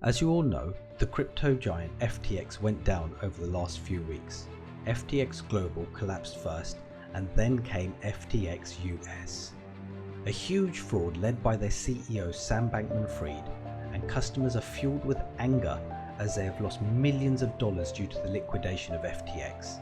As you all know, the crypto giant FTX went down over the last few weeks. FTX Global collapsed first, and then came FTX US. A huge fraud led by their CEO Sam Bankman-Fried, and customers are fueled with anger as they have lost millions of dollars due to the liquidation of FTX.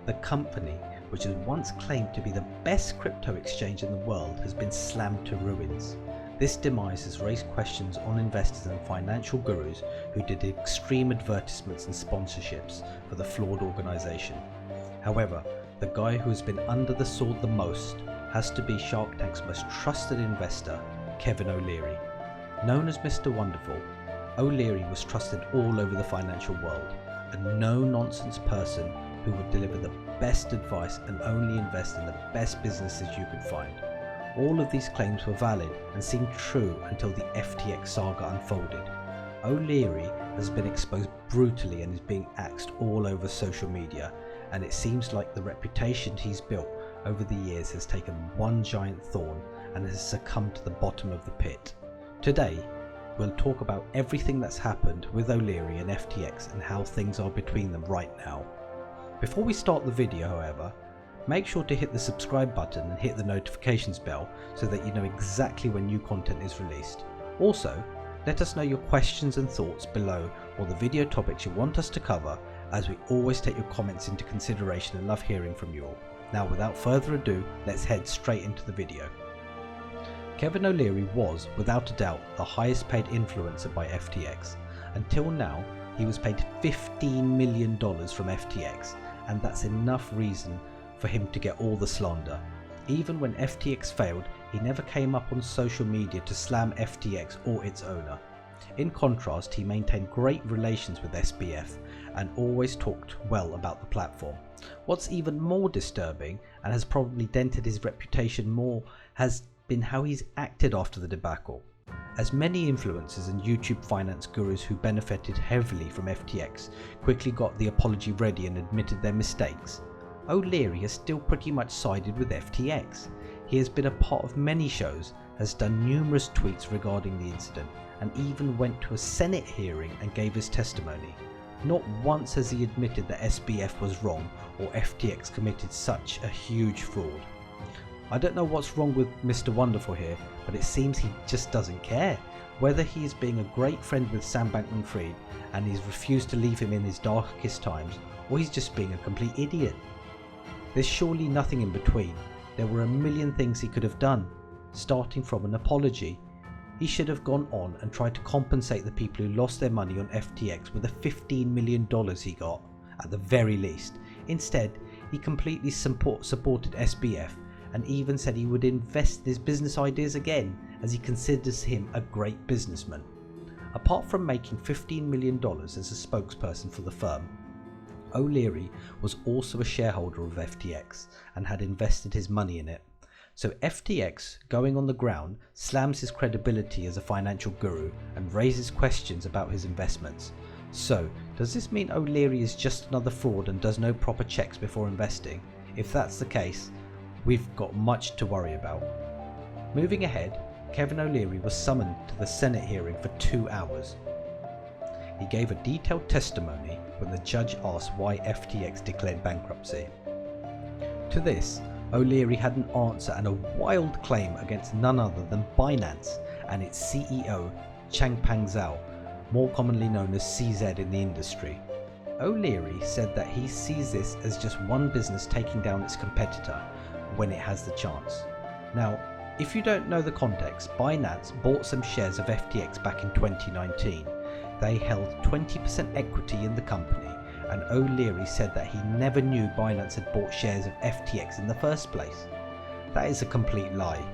The company, which has once claimed to be the best crypto exchange in the world, has been slammed to ruins. This demise has raised questions on investors and financial gurus who did extreme advertisements and sponsorships for the flawed organisation. However, the guy who has been under the sword the most has to be Shark Tank's most trusted investor, Kevin O'Leary. Known as Mr. Wonderful, O'Leary was trusted all over the financial world, a no-nonsense person who would deliver the best advice and only invest in the best businesses you could find. All of these claims were valid and seemed true until the FTX saga unfolded. O'Leary has been exposed brutally and is being axed all over social media, and it seems like the reputation he's built over the years has taken one giant thorn and has succumbed to the bottom of the pit. Today, we'll talk about everything that's happened with O'Leary and FTX and how things are between them right now. Before we start the video, however, make sure to hit the subscribe button and hit the notifications bell so that you know exactly when new content is released. Also, let us know your questions and thoughts below or the video topics you want us to cover, as we always take your comments into consideration and love hearing from you all. Now, without further ado, let's head straight into the video. Kevin O'Leary was, without a doubt, the highest paid influencer by FTX. Until now, he was paid $15 million from FTX, and that's enough reason for him to get all the slander. Even when FTX failed, he never came up on social media to slam FTX or its owner. In contrast, he maintained great relations with SBF and always talked well about the platform. What's even more disturbing, and has probably dented his reputation more, has been how he's acted after the debacle. As many influencers and YouTube finance gurus who benefited heavily from FTX quickly got the apology ready and admitted their mistakes, O'Leary has still pretty much sided with FTX. He has been a part of many shows, has done numerous tweets regarding the incident, and even went to a Senate hearing and gave his testimony. Not once has he admitted that SBF was wrong or FTX committed such a huge fraud. I don't know what's wrong with Mr. Wonderful here, but it seems he just doesn't care. Whether he is being a great friend with Sam Bankman-Fried and he's refused to leave him in his darkest times, or he's just being a complete idiot. There's surely nothing in between. There were a million things he could have done, starting from an apology. He should have gone on and tried to compensate the people who lost their money on FTX with the $15 million he got, at the very least. Instead, he completely supported SBF and even said he would invest in his business ideas again, as he considers him a great businessman. Apart from making $15 million as a spokesperson for the firm, O'Leary was also a shareholder of FTX and had invested his money in it. So FTX going on the ground slams his credibility as a financial guru and raises questions about his investments. So does this mean O'Leary is just another fraud and does no proper checks before investing? If that's the case, we've got much to worry about. Moving ahead, Kevin O'Leary was summoned to the Senate hearing for 2 hours. He gave a detailed testimony when the judge asked why FTX declared bankruptcy. To this, O'Leary had an answer and a wild claim against none other than Binance and its CEO Changpeng Zhao, more commonly known as CZ in the industry. O'Leary said that he sees this as just one business taking down its competitor when it has the chance. Now, if you don't know the context, Binance bought some shares of FTX back in 2019. They held 20% equity in the company, and O'Leary said that he never knew Binance had bought shares of FTX in the first place. That is a complete lie,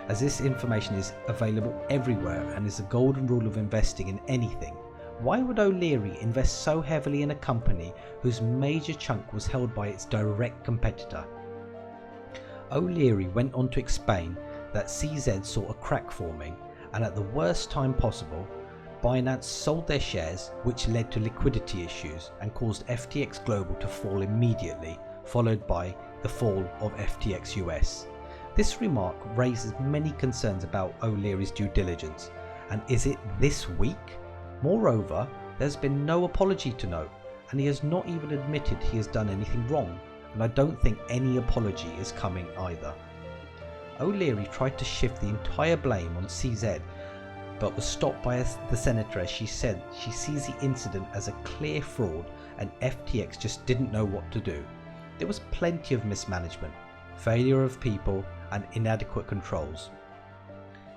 as this information is available everywhere and is the golden rule of investing in anything. Why would O'Leary invest so heavily in a company whose major chunk was held by its direct competitor? O'Leary went on to explain that CZ saw a crack forming, and at the worst time possible, Binance sold their shares, which led to liquidity issues and caused FTX Global to fall immediately, followed by the fall of FTX US. This remark raises many concerns about O'Leary's due diligence, and is it this weak? Moreover, there's been no apology to note, and he has not even admitted he has done anything wrong, and I don't think any apology is coming either. O'Leary tried to shift the entire blame on CZ, but was stopped by the senator as she said she sees the incident as a clear fraud and FTX just didn't know what to do. There was plenty of mismanagement, failure of people and inadequate controls.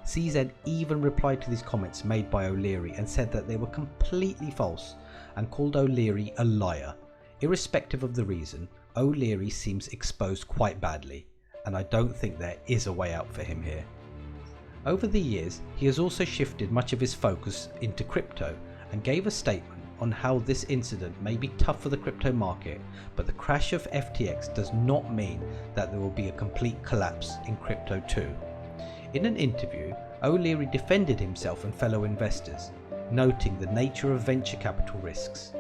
CZ even replied to these comments made by O'Leary and said that they were completely false and called O'Leary a liar. Irrespective of the reason, O'Leary seems exposed quite badly, and I don't think there is a way out for him here. Over the years, he has also shifted much of his focus into crypto and gave a statement on how this incident may be tough for the crypto market, but the crash of FTX does not mean that there will be a complete collapse in crypto too. In an interview, O'Leary defended himself and fellow investors, noting the nature of venture capital risks.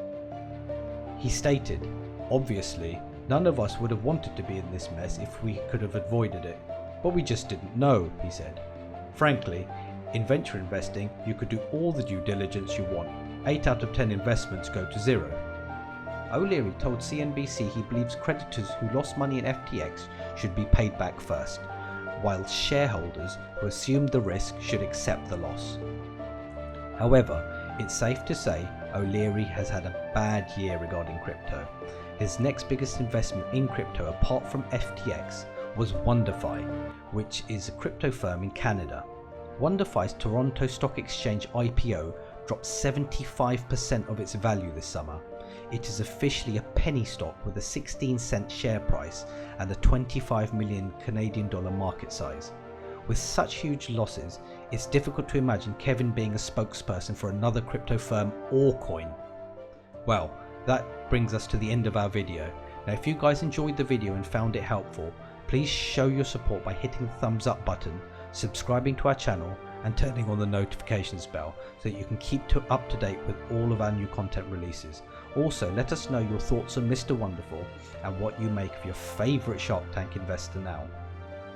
He stated, "Obviously, none of us would have wanted to be in this mess if we could have avoided it, but we just didn't know," he said. "Frankly, in venture investing, you could do all the due diligence you want. 8 out of 10 investments go to zero." O'Leary told CNBC he believes creditors who lost money in FTX should be paid back first, while shareholders who assumed the risk should accept the loss. However, it's safe to say O'Leary has had a bad year regarding crypto. His next biggest investment in crypto apart from FTX was WonderFi, which is a crypto firm in Canada. WonderFi's Toronto Stock Exchange IPO dropped 75% of its value this summer. It is officially a penny stock with a 16-cent share price and a 25 million Canadian dollar market size. With such huge losses, it's difficult to imagine Kevin being a spokesperson for another crypto firm or coin. Well, that brings us to the end of our video. Now if you guys enjoyed the video and found it helpful, please show your support by hitting the thumbs up button, subscribing to our channel and turning on the notifications bell so that you can keep up to date with all of our new content releases. Also, let us know your thoughts on Mr. Wonderful and what you make of your favourite Shark Tank investor now.